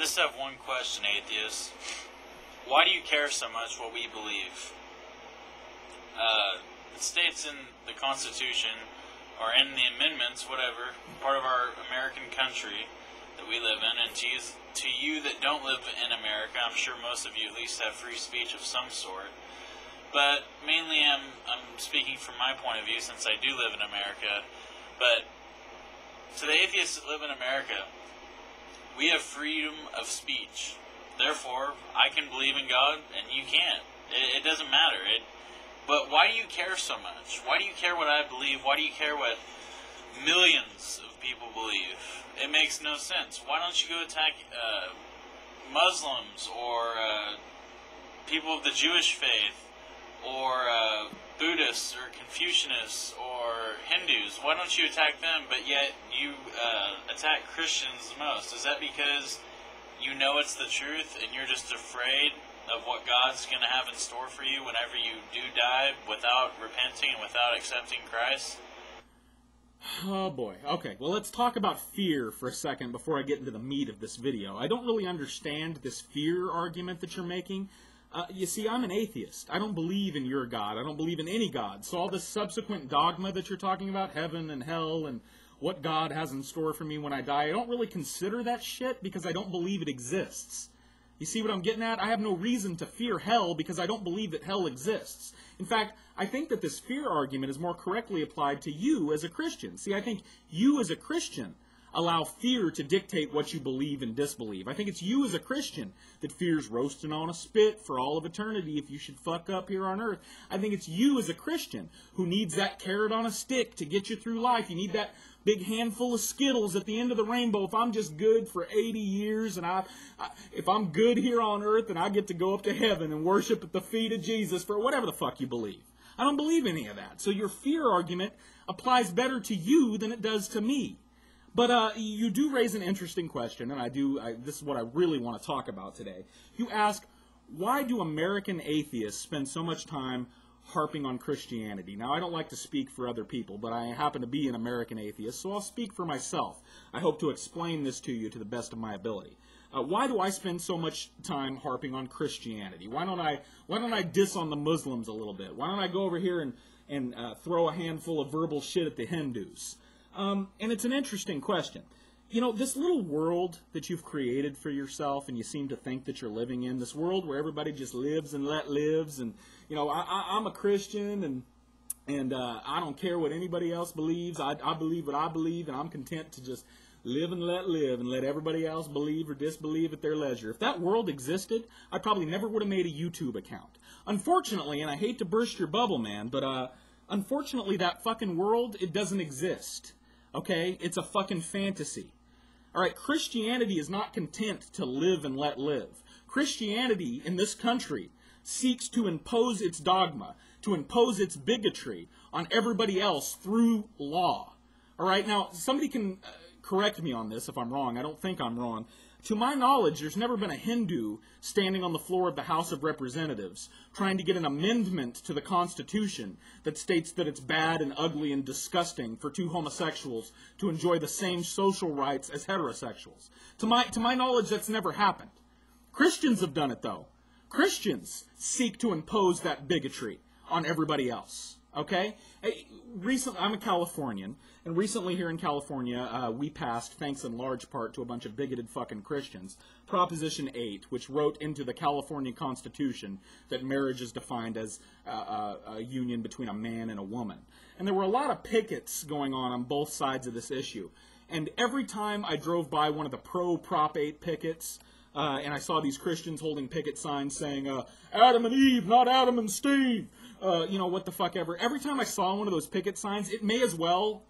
just have one question, atheists. Why do you care so much what we believe? It states in the Constitution, or in the amendments, whatever, part of our American country that we live in, and to you that don't live in America, I'm sure most of you at least have free speech of some sort. But mainly I'm speaking from my point of view, since I do live in America. But to the atheists that live in America, we have freedom of speech. Therefore, I can believe in God, and you can't. It doesn't matter. But why do you care so much? Why do you care what I believe? Why do you care what millions of people believe? It makes no sense. Why don't you go attack Muslims or people of the Jewish faith or Buddhists or Confucianists or Hindus? Why don't you attack them, but yet you attack Christians the most? Is that because you know it's the truth and you're just afraid of what God's going to have in store for you whenever you do die without repenting and without accepting Christ? Oh boy. Okay, well let's talk about fear for a second before I get into the meat of this video. I don't really understand this fear argument that you're making. You see, I'm an atheist. I don't believe in your God. I don't believe in any God. So all this subsequent dogma that you're talking about, heaven and hell and what God has in store for me when I die, I don't really consider that shit because I don't believe it exists. You see what I'm getting at? I have no reason to fear hell because I don't believe that hell exists. In fact, I think that this fear argument is more correctly applied to you as a Christian. See, I think you as a Christian allow fear to dictate what you believe and disbelieve. I think it's you as a Christian that fears roasting on a spit for all of eternity if you should fuck up here on earth. I think it's you as a Christian who needs that carrot on a stick to get you through life. You need that big handful of Skittles at the end of the rainbow. If I'm just good for 80 years and if I'm good here on earth and I get to go up to heaven and worship at the feet of Jesus for whatever the fuck you believe. I don't believe any of that. So your fear argument applies better to you than it does to me. But you do raise an interesting question, and this is what I really want to talk about today. You ask, why do American atheists spend so much time harping on Christianity? Now, I don't like to speak for other people, but I happen to be an American atheist, so I'll speak for myself. I hope to explain this to you to the best of my ability. Why do I spend so much time harping on Christianity? Why don't I diss on the Muslims a little bit? Why don't I go over here and throw a handful of verbal shit at the Hindus? And it's an interesting question. You know, this little world that you've created for yourself and you seem to think that you're living in, this world where everybody just lives and let lives, and, you know, I'm a Christian and I don't care what anybody else believes. I believe what I believe, and I'm content to just live and let everybody else believe or disbelieve at their leisure. If that world existed, I probably never would have made a YouTube account. Unfortunately, and I hate to burst your bubble, man, but unfortunately that fucking world, it doesn't exist. Okay? It's a fucking fantasy. Alright, Christianity is not content to live and let live. Christianity in this country seeks to impose its dogma, to impose its bigotry on everybody else through law. Alright, now, somebody can correct me on this if I'm wrong. I don't think I'm wrong. To my knowledge, there's never been a Hindu standing on the floor of the House of Representatives trying to get an amendment to the Constitution that states that it's bad and ugly and disgusting for two homosexuals to enjoy the same social rights as heterosexuals. To my knowledge, that's never happened. Christians have done it, though. Christians seek to impose that bigotry on everybody else. Okay? Recently, I'm a Californian, and recently here in California, we passed, thanks in large part to a bunch of bigoted fucking Christians, Proposition 8, which wrote into the California Constitution that marriage is defined as a union between a man and a woman. And there were a lot of pickets going on both sides of this issue. And every time I drove by one of the pro-Prop 8 pickets, and I saw these Christians holding picket signs saying, Adam and Eve, not Adam and Steve. You know, what the fuck ever. Every time I saw one of those picket signs, it may as well,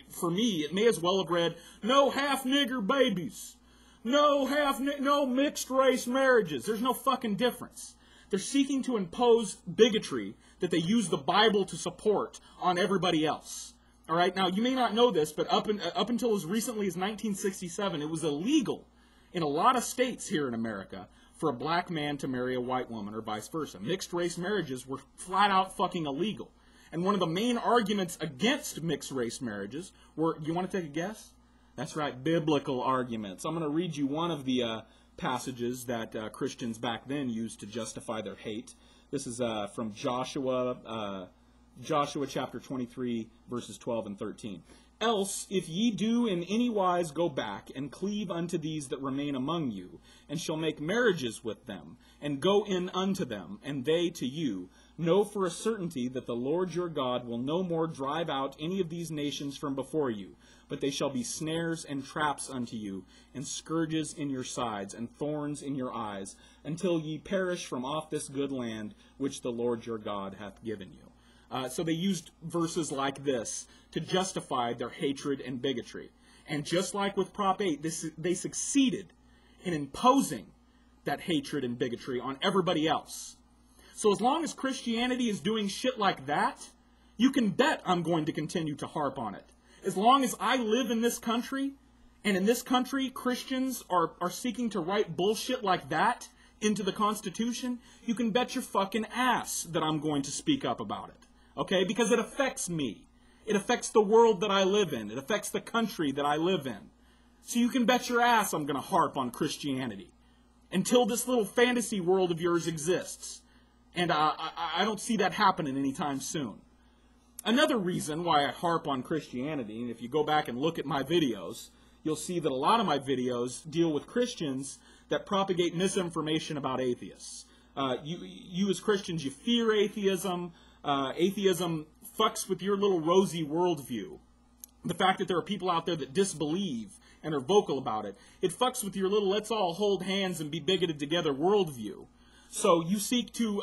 for me, it may as well have read, no half-nigger babies. No mixed race marriages. There's no fucking difference. They're seeking to impose bigotry that they use the Bible to support on everybody else. All right? Now, you may not know this, but up until as recently as 1967, it was illegal in a lot of states here in America for a black man to marry a white woman or vice versa. Mixed race marriages were flat out fucking illegal. And one of the main arguments against mixed race marriages were, you want to take a guess? That's right, biblical arguments. I'm going to read you one of the passages that Christians back then used to justify their hate. This is from Joshua chapter 23, verses 12 and 13. Else, if ye do in any wise go back, and cleave unto these that remain among you, and shall make marriages with them, and go in unto them, and they to you, know for a certainty that the Lord your God will no more drive out any of these nations from before you, but they shall be snares and traps unto you, and scourges in your sides, and thorns in your eyes, until ye perish from off this good land which the Lord your God hath given you. So they used verses like this to justify their hatred and bigotry. And just like with Prop 8, they succeeded in imposing that hatred and bigotry on everybody else. So as long as Christianity is doing shit like that, you can bet I'm going to continue to harp on it. As long as I live in this country, and in this country Christians are seeking to write bullshit like that into the Constitution, you can bet your fucking ass that I'm going to speak up about it. Okay? Because it affects me. It affects the world that I live in. It affects the country that I live in. So you can bet your ass I'm going to harp on Christianity until this little fantasy world of yours exists. And I don't see that happening anytime soon. Another reason why I harp on Christianity, and if you go back and look at my videos, you'll see that a lot of my videos deal with Christians that propagate misinformation about atheists. You as Christians, you fear atheism. Atheism fucks with your little rosy worldview. The fact that there are people out there that disbelieve and are vocal about it, it fucks with your little let's all hold hands and be bigoted together worldview. So you seek to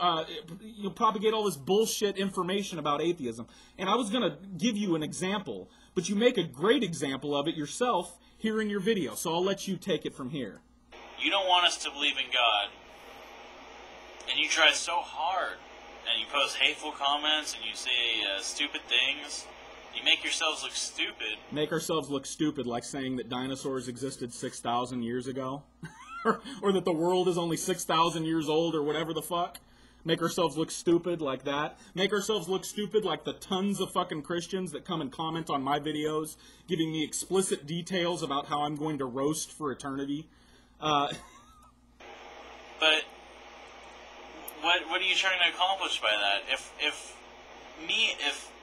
propagate all this bullshit information about atheism. And I was going to give you an example, but you make a great example of it yourself here in your video. So I'll let you take it from here. You don't want us to believe in God. And you try so hard. And you post hateful comments and you say stupid things. You make yourselves look stupid. Make ourselves look stupid, like saying that dinosaurs existed 6,000 years ago? or that the world is only 6,000 years old, or whatever the fuck? Make ourselves look stupid like that? Make ourselves look stupid like the tons of fucking Christians that come and comment on my videos, giving me explicit details about how I'm going to roast for eternity? But what are you trying to accomplish by that? If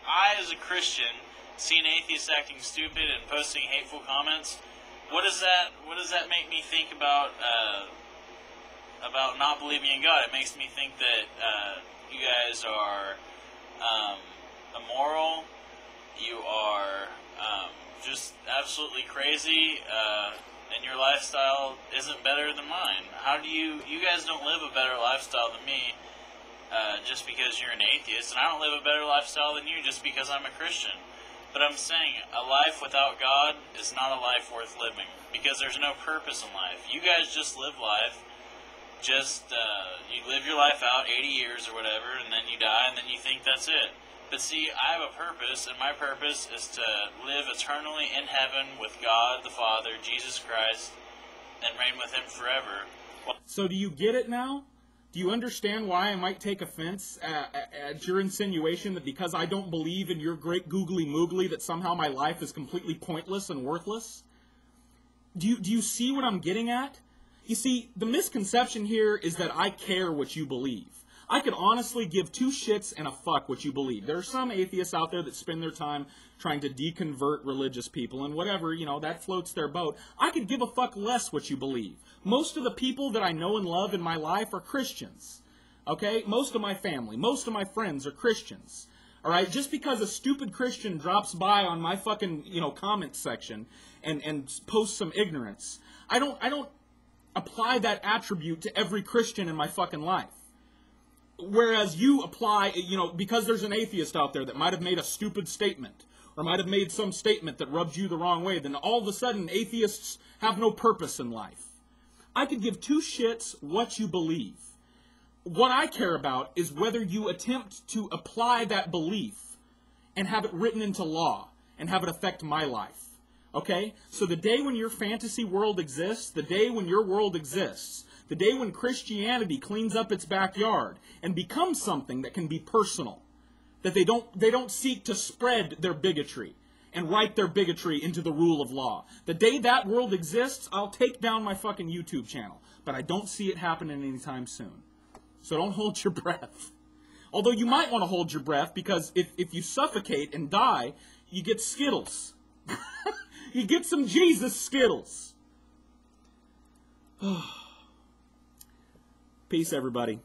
I as a Christian see an atheist acting stupid and posting hateful comments, what does that make me think about not believing in God? It makes me think that you guys are immoral. You are just absolutely crazy, and your lifestyle isn't better than mine. How do you guys don't live a better lifestyle than me just because you're an atheist, and I don't live a better lifestyle than you just because I'm a Christian. But I'm saying a life without God is not a life worth living because there's no purpose in life. You guys just live life. You live your life out 80 years or whatever, and then you die, and then you think that's it. But see, I have a purpose, and my purpose is to live eternally in heaven with God the Father, Jesus Christ, and reign with Him forever. So do you get it now? Do you understand why I might take offense at your insinuation that because I don't believe in your great googly moogly that somehow my life is completely pointless and worthless? Do you see what I'm getting at? You see, the misconception here is that I care what you believe. I could honestly give two shits and a fuck what you believe. There are some atheists out there that spend their time trying to deconvert religious people and whatever, that floats their boat. I could give a fuck less what you believe. Most of the people that I know and love in my life are Christians. Okay? Most of my family, most of my friends are Christians. Alright? Just because a stupid Christian drops by on my fucking, comment section and posts some ignorance, I don't apply that attribute to every Christian in my fucking life. Whereas you apply, because there's an atheist out there that might have made a stupid statement, or might have made some statement that rubs you the wrong way, then all of a sudden atheists have no purpose in life. I could give two shits what you believe. What I care about is whether you attempt to apply that belief and have it written into law and have it affect my life. Okay? So the day when your fantasy world exists, the day when your world exists, the day when Christianity cleans up its backyard and becomes something that can be personal, that they don't seek to spread their bigotry and write their bigotry into the rule of law. The day that world exists, I'll take down my fucking YouTube channel. But I don't see it happening anytime soon. So don't hold your breath. Although you might want to hold your breath, because if you suffocate and die, you get Skittles. You get some Jesus Skittles. Peace, everybody.